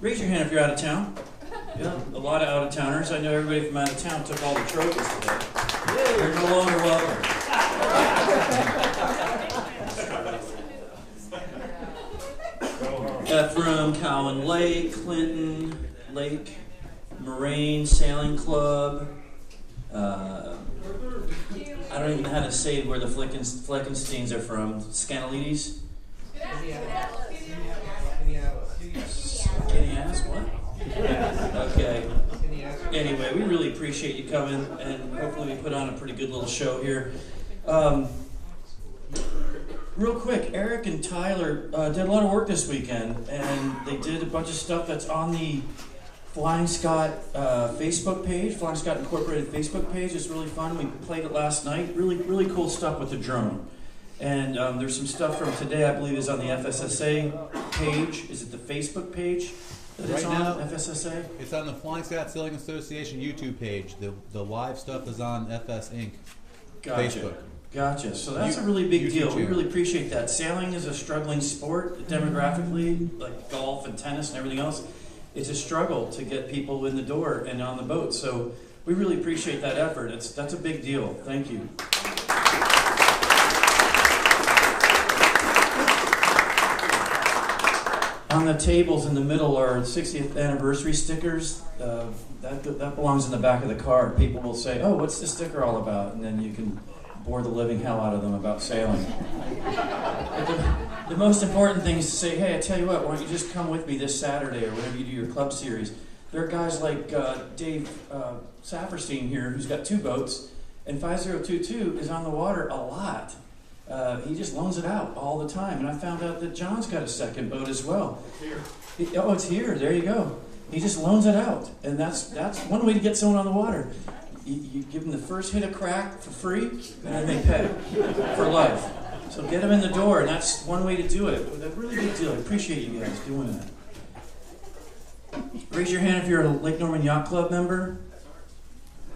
Raise your hand if you're out of town. Yeah, a lot of out-of-towners. I know everybody from out of town took all the trophies today. You're no longer welcome. Ephraim, Cowan Lake, Clinton, Lake, Moraine, Sailing Club. I don't even know how to say where the Fleckensteins are from. Scanalides? Kenny-ass, what? Okay. Anyway, we really appreciate you coming, and hopefully we put on a pretty good little show here. Real quick, Eric and Tyler did a lot of work this weekend, and they did a bunch of stuff that's on the Flying Scot Facebook page, Flying Scot Incorporated Facebook page. It's really fun. We played it last night. Really cool stuff with the drone. And there's some stuff from today, I believe, is on the FSSA page. Is it the Facebook page that it's on, FSSA? It's on the Flying Scot Sailing Association YouTube page. The live stuff is on FS Inc. Facebook. Gotcha. So that's a really big deal. We really appreciate that. Sailing is a struggling sport demographically, like golf and tennis and everything else. It's a struggle to get people in the door and on the boat. So we really appreciate that effort. That's a big deal. Thank you. On the tables in the middle are 60th anniversary stickers. That belongs in the back of the car. People will say, "Oh, what's the sticker all about?" And then you can bore the living hell out of them about sailing. The most important thing is to say, "Hey, I tell you what, why don't you just come with me this Saturday or whenever you do your club series." There are guys like Dave Saperstein here, who's got 2 boats, and 5022 is on the water a lot. He just loans it out all the time. And I found out that John's got a 2nd boat as well. It's here. It's here. There you go. He just loans it out. And that's one way to get someone on the water. You give them the first hit of crack for free, and then they pay for life. So get them in the door, and that's one way to do it. That's a really big deal. I appreciate you guys doing that. Raise your hand if you're a Lake Norman Yacht Club member.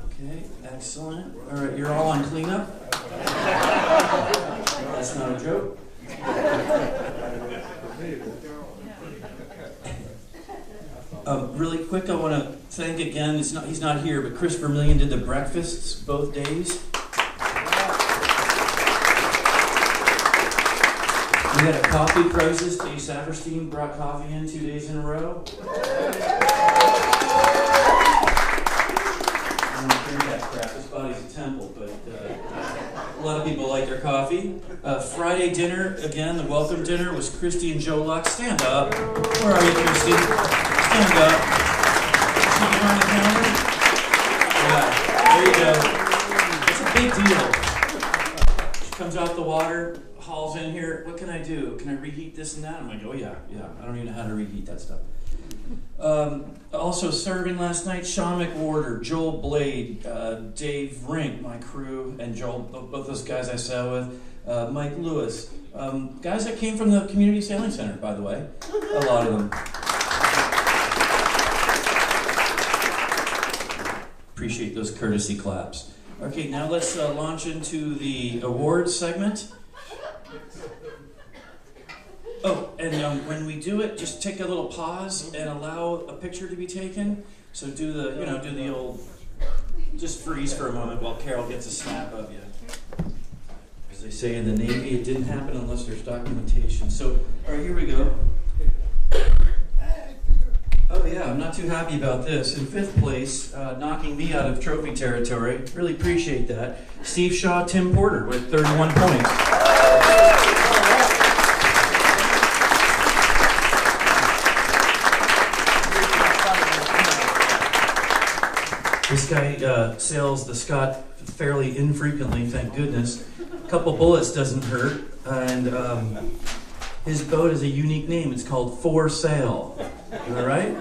Okay, excellent. All right, you're all on cleanup. That's not a joke. Really quick, I want to thank again, he's not here, but Chris Vermillion did the breakfasts both days. We had a coffee crisis. Dave Saperstein brought coffee in 2 days in a row. I don't drink that crap. This body's a temple, but a lot of people like their coffee. Friday dinner, again, the welcome dinner was Christy and Joe Luck. Stand up. Where are you, Christy? Stand up. See you on the camera? Yeah, there you go. It's a big deal. She comes out the water, hauls in here. What can I do? Can I reheat this and that? I'm like, oh yeah. I don't even know how to reheat that stuff. Also serving last night, Sean McWhorter, Joel Blade, Dave Rink, my crew, and Joel, both those guys I sailed with, Mike Lewis. Guys that came from the Community Sailing Center, by the way. A lot of them. Appreciate those courtesy claps. Okay, now let's launch into the awards segment. Oh, and when we do it, just take a little pause and allow a picture to be taken. So do the old, just freeze for a moment while Carol gets a snap of you. As they say in the Navy, it didn't happen unless there's documentation. So, all right, here we go. Oh yeah, I'm not too happy about this. In 5th place, knocking me out of trophy territory. Really appreciate that. Steve Shaw, Tim Porter with 31 points. This guy sails the Scot fairly infrequently, thank goodness. A couple bullets doesn't hurt, and his boat has a unique name. It's called For Sail. Am I right?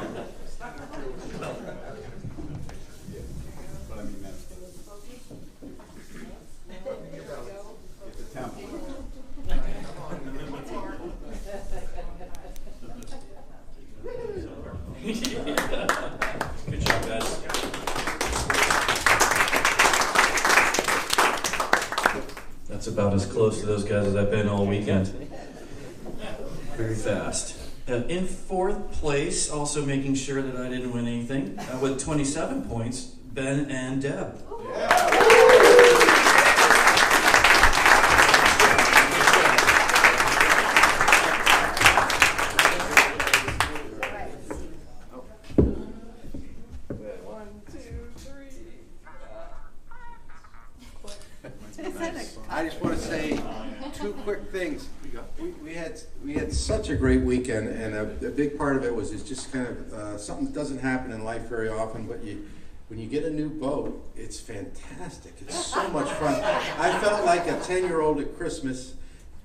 Good job, guys. That's about as close to those guys as I've been all weekend. Very fast. In fourth place, also making sure that I didn't win anything, with 27 points, Ben and Deb. I just want to say two quick things. We had such a great weekend, and a big part of it was it's just kind of something that doesn't happen in life very often. But when you get a new boat, it's fantastic. It's so much fun. I felt like a 10-year-old at Christmas,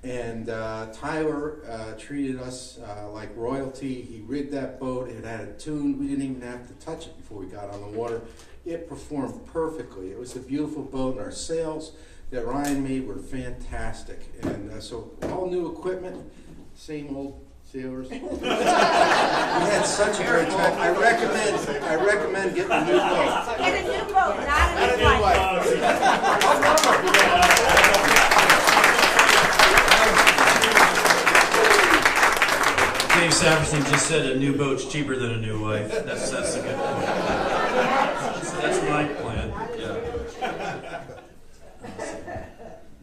and Tyler treated us like royalty. He rigged that boat. It had a tune. We didn't even have to touch it before we got on the water. It performed perfectly. It was a beautiful boat, and our sails that Ryan made were fantastic. And so all new equipment, same old sailors. We had such a great time. I recommend getting a new boat. Get a new boat, not a new wife. Dave Saperstein just said a new boat's cheaper than a new wife. That's a good point. That's my plan. Yeah.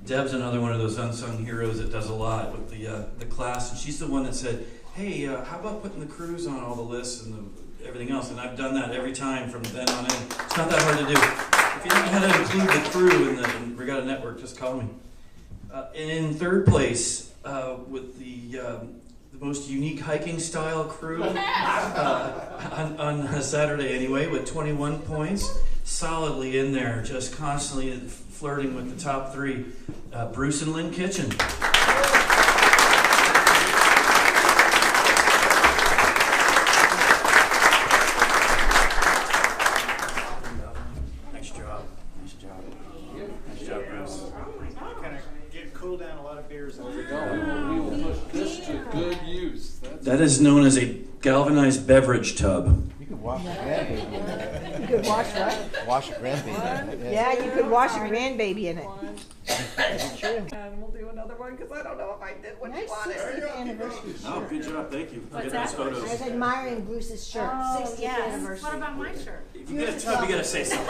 Deb's another one of those unsung heroes that does a lot with the class, and she's the one that said, "Hey, how about putting the cruise on all the lists and everything else?" And I've done that every time from then on in. It's not that hard to do. If you don't know how to include the crew in the Regatta Network, just call me. And in third place, with the most unique hiking style crew on Saturday anyway, with 21 points, solidly in there, just constantly flirting with the top three, Bruce and Lynn Kitchen. Nice job, Bruce. Kind of get cool down a lot of beers. There we go. We will put this to good use. That is known as a galvanized beverage tub. You could wash a grandbaby in it. You could wash what? Wash a grandbaby in it. Yeah, you could wash a grandbaby in it. That's true. And we'll do another one because I don't know if I did what you Nice wanted. 60th anniversary shirt. Oh, good job, thank you. What's Get those that? photos. I was admiring Bruce's shirt. 60th yes. anniversary. What about my shirt? If you get a tub, you gotta say something.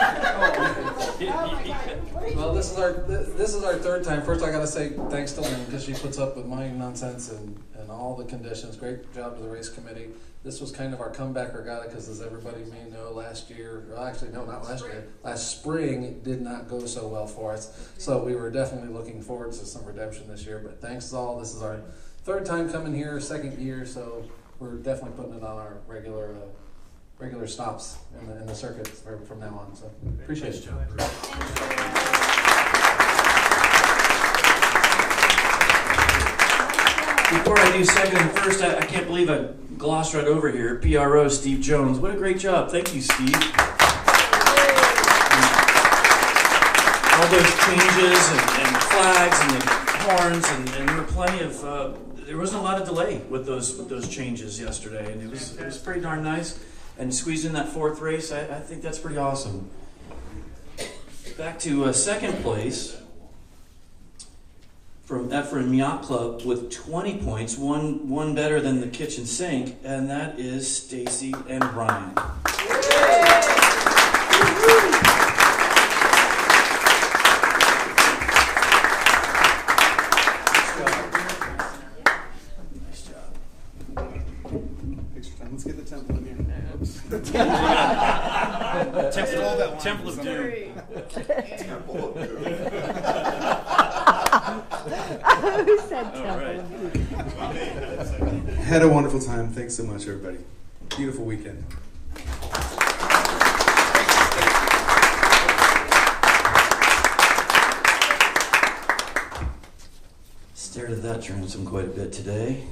Well, this is our third time. First, I gotta say thanks to Lynn because she puts up with my nonsense and all the conditions. Great job to the race committee. This was kind of our comeback regatta because, as everybody may know, last year, well, actually, no, not last year. Last spring, it did not go so well for us. So we were definitely looking forward to some redemption this year. But thanks all. This is our third time coming here, second year. So we're definitely putting it on our regular stops in the circuit from now on. So appreciate it. Before I do second and first, I can't believe I glossed right over here. PRO Steve Jones. What a great job. Thank you, Steve. All those changes and flags and the horns, and there were plenty of, there wasn't a lot of delay with those changes yesterday, and it was pretty darn nice. And squeezed in that fourth race, I think that's pretty awesome. Back to second place. From Yacht Club with 20 points, one better than the kitchen sink, and that is Stacy and Ryan. Nice job. Extra time. Let's get the temple in here. Temple of Doom. Who said All right. Had a wonderful time. Thanks so much, everybody. Beautiful weekend. Stared at that transom quite a bit today,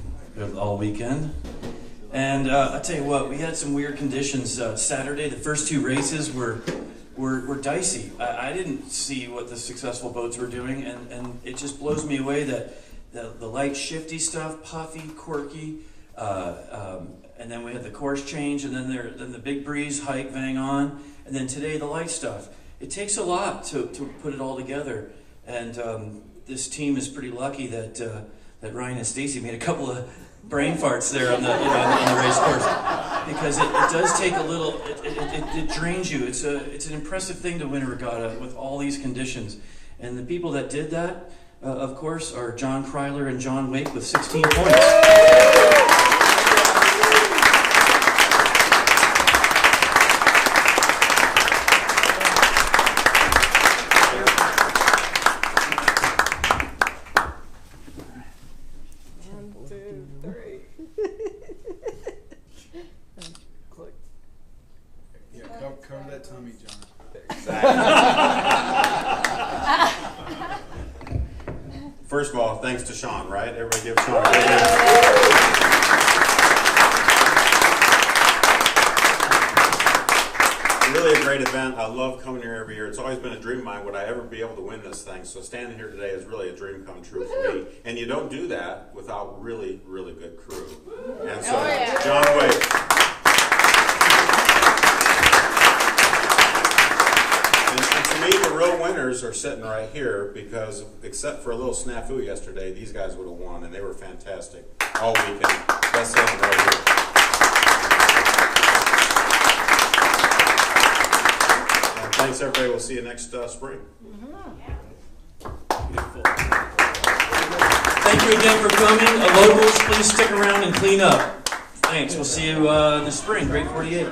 all weekend. And I'll tell you what, we had some weird conditions Saturday. The first two races were dicey. I didn't see what the successful boats were doing, and it just blows me away that the light shifty stuff, puffy, quirky, and then we had the course change, and then the big breeze hike vang on, and then today the light stuff. It takes a lot to put it all together, and this team is pretty lucky that Ryan and Stacy made a couple of brain farts there on the on the race course, because it does take a little. It drains you. It's an impressive thing to win a regatta with all these conditions, and the people that did that, of course, are John Kryler and John Wake with 16 points. Yeah, cover that tummy, John. First of all, thanks to Sean, right? Everybody give Sean a big hand. Really a great event. I love coming here every year. It's always been a dream of mine, would I ever be able to win this thing? So standing here today is really a dream come true for me. And you don't do that without really, really good crew. And so, John Wade. And to me, the real winners are sitting right here because, except for a little snafu yesterday, these guys would have won, and they were fantastic all weekend. Best sailing right here. And thanks, everybody. We'll see you next spring. Thank you again for coming. Locals, please stick around and clean up. Thanks. We'll see you in the spring. Great 48.